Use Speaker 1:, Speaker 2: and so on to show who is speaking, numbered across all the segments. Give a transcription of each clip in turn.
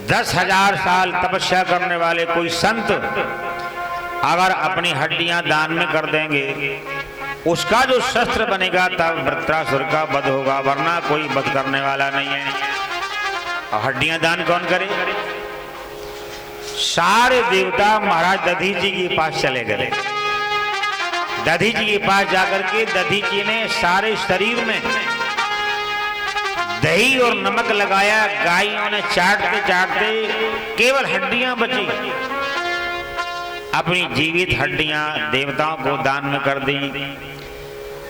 Speaker 1: 10,000 साल तपस्या करने वाले कोई संत अगर अपनी हड्डियां दान में कर देंगे, उसका जो शस्त्र बनेगा तब वृत्रासुर का वध होगा, वरना कोई वध करने वाला नहीं है। और हड्डियां दान कौन करे? सारे देवता महाराज दधी जी के पास चले गए। दधी जी के पास जाकर के दधी जी ने सारे शरीर में दही और नमक लगाया। गायों ने चाटते चाटते केवल हड्डियां बची। अपनी जीवित हड्डियां देवताओं को दान में कर दी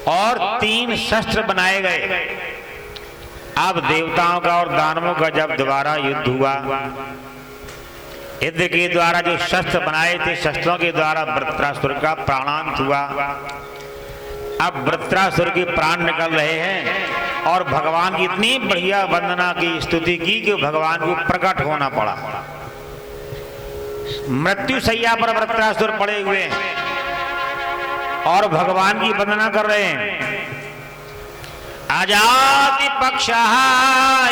Speaker 1: और 3 शस्त्र बनाए गए। अब देवताओं का और दानवों का जब दोबारा युद्ध हुआ, युद्ध के द्वारा जो शस्त्र बनाए थे, शस्त्रों के द्वारा वृत्रासुर का प्राणांत हुआ। अब वृत्रासुर के प्राण निकल रहे हैं और भगवान की इतनी बढ़िया वंदना की, स्तुति की कि भगवान को प्रकट होना पड़ा। मृत्यु शैया पर वृत्रासुर पड़े हुए हैं और भगवान की वंदना कर रहे हैं। अजाति पक्षः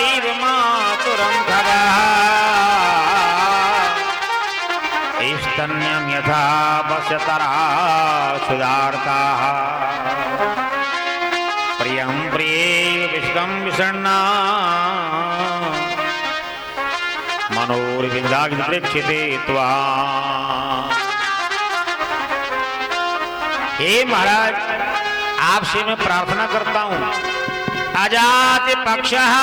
Speaker 1: इव मातुरं खगः स्तन्यं यथा वस्यतरा सुधार्ताः प्रियं प्रिये विश्वं विषण्णा मनोर्विंदाग्निप्रेक्षिते त्वाम्। हे महाराज, आपसे मैं प्रार्थना करता हूं, अजाति पक्षः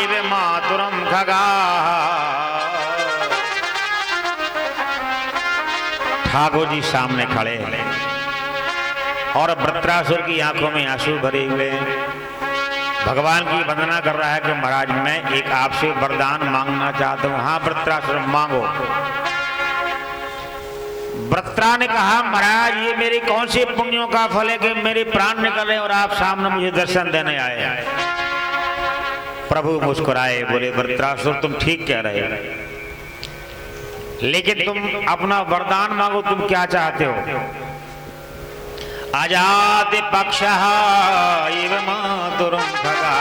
Speaker 1: इव मातुरं खगाः। ठाकुर जी सामने खड़े हैं और वृत्रासुर की आंखों में आंसू भरे हुए भगवान की वंदना कर रहा है कि महाराज मैं एक आपसे वरदान मांगना चाहता हूं। हाँ वृत्रासुर, मांगो। वृत्रा ने कहा, महाराज ये मेरे कौन से पुण्यों का फल है कि मेरे प्राण निकल रहे और आप सामने मुझे दर्शन देने आए? प्रभु मुस्कुराए, बोले वृत्रासुर तुम ठीक कह रहे हो, लेकिन तुम अपना वरदान मांगो, तुम क्या चाहते हो? अजाति पक्षः इव मातुरं खगः।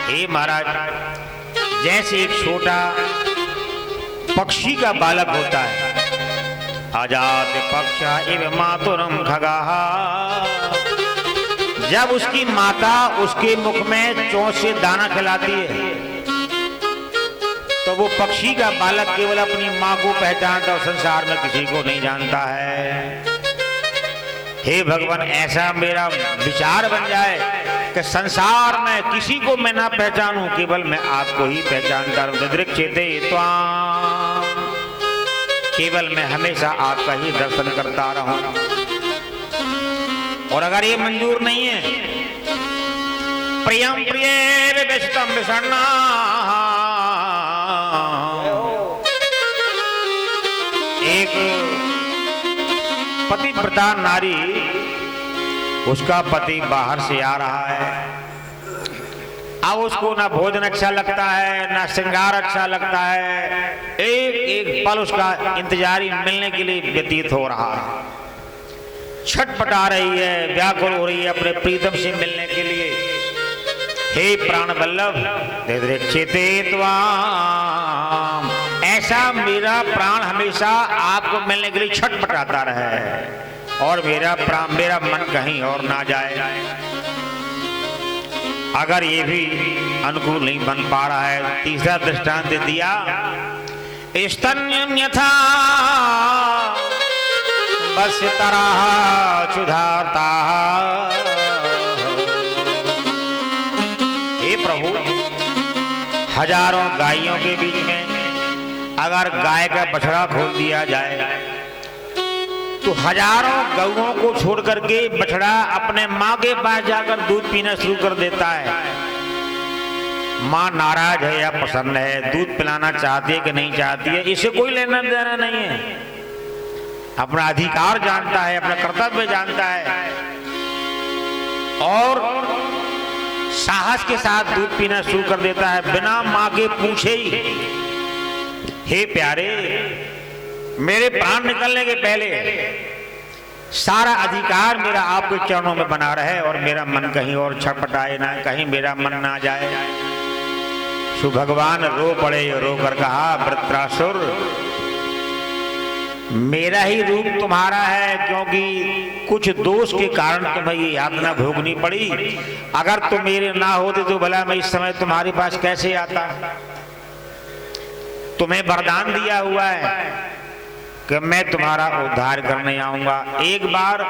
Speaker 1: हे महाराज, जैसे एक छोटा पक्षी का बालक होता है, अजाति पक्षः इव मातुरं खगः, जब उसकी माता उसके मुख में चोंच से दाना खिलाती है तो वो पक्षी का बालक केवल अपनी माँ को पहचानता और संसार में किसी को नहीं जानता है। हे भगवान, ऐसा मेरा विचार बन जाए कि संसार में किसी को मैं ना पहचानूं, केवल मैं आपको ही पहचानता रहूं। दृक्ष्यते त्वाम्, केवल मैं हमेशा आपका ही दर्शन करता रहूं। और अगर ये मंजूर नहीं है, प्रियं प्रिये विश्वं विषण्णा, एक पतिव्रता नारी, उसका पति बाहर से आ रहा है, अब उसको ना भोजन अच्छा लगता है ना श्रृंगार अच्छा लगता है, एक एक पल उसका इंतजारी मिलने के लिए व्यतीत हो रहा है। छटपटा रही है, व्याकुल हो रही है अपने प्रीतम से मिलने के लिए। हे प्राण वल्लभ, दृक्ष्यते त्वाम्, ऐसा मेरा प्राण हमेशा आपको मिलने के लिए छटपटाता रहे और मेरा प्राण, मेरा मन कहीं और ना जाए। अगर ये भी अनुकूल नहीं बन पा रहा है, तीसरा दृष्टांत दिया, स्तन्यं यथा वस्यतरा सुधार्ताः। हे प्रभु, हजारों गायों के बीच में अगर गाय का बछड़ा खोल दिया जाए तो हजारों गौओं को छोड़ करके बछड़ा अपने माँ के पास जाकर दूध पीना शुरू कर देता है। माँ नाराज है या प्रसन्न है, दूध पिलाना चाहती है कि नहीं चाहती है, इसे कोई लेना देना नहीं है। अपना अधिकार जानता है, अपना कर्तव्य जानता है और साहस के साथ दूध पीना शुरू कर देता है बिना माँ के पूछे ही। हे प्यारे, मेरे प्राण निकलने के पहले सारा अधिकार मेरा आपके चरणों में बना रहे और मेरा मन कहीं और छटपटाए ना, कहीं मेरा मन ना जाए। सो भगवान रो पड़े, रो कर कहा वृत्रासुर मेरा ही रूप तुम्हारा है, क्योंकि कुछ दोष के कारण तुम्हें ये यातना भोगनी पड़ी। अगर तुम मेरे ना होते तो भला मैं इस समय तुम्हारे पास कैसे आता। तुम्हें वरदान दिया हुआ है कि मैं तुम्हारा उद्धार करने आऊंगा। एक बार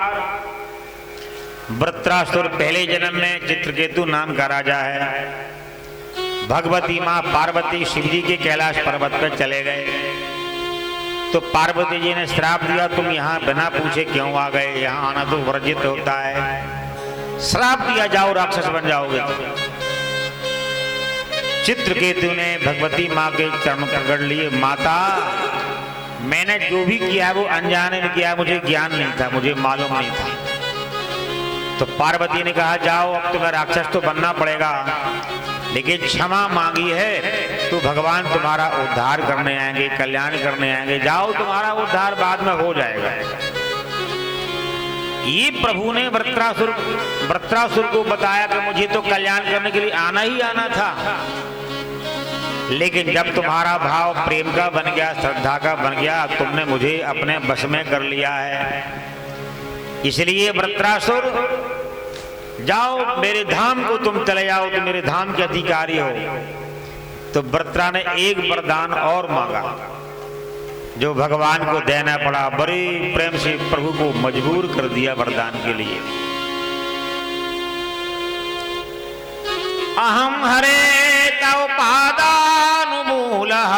Speaker 1: वृत्रासुर पहले जन्म में चित्रकेतु नाम का राजा है, भगवती मां पार्वती शिवजी के कैलाश पर्वत पर चले गए तो पार्वती जी ने श्राप दिया, तुम यहाँ बिना पूछे क्यों आ गए, यहाँ आना तो वर्जित होता है। श्राप दिया, जाओ राक्षस बन जाओगे। चित्रकेतु ने भगवती माँ के चरण पकड़ लिए, माता मैंने जो भी किया वो अनजाने में किया, मुझे ज्ञान नहीं था, मुझे मालूम नहीं था। तो पार्वती ने कहा जाओ अब तुम्हें राक्षस तो बनना पड़ेगा, लेकिन क्षमा मांगी है तो भगवान तुम्हारा उद्धार करने आएंगे, कल्याण करने आएंगे। जाओ तुम्हारा उद्धार बाद में हो जाएगा। ये प्रभु ने वृत्रासुर को बताया कि मुझे तो कल्याण करने के लिए आना ही आना था, लेकिन जब तुम्हारा भाव प्रेम का बन गया, श्रद्धा का बन गया, तुमने मुझे अपने वश में कर लिया है। इसलिए वृत्रासुर जाओ मेरे धाम को तुम चले जाओ, तो मेरे धाम के अधिकारी हो। तो वृत्रा ने एक वरदान और मांगा जो भगवान को देना पड़ा, बड़े प्रेम से प्रभु को मजबूर कर दिया वरदान के लिए। अहम हरे तव पादानुमूलः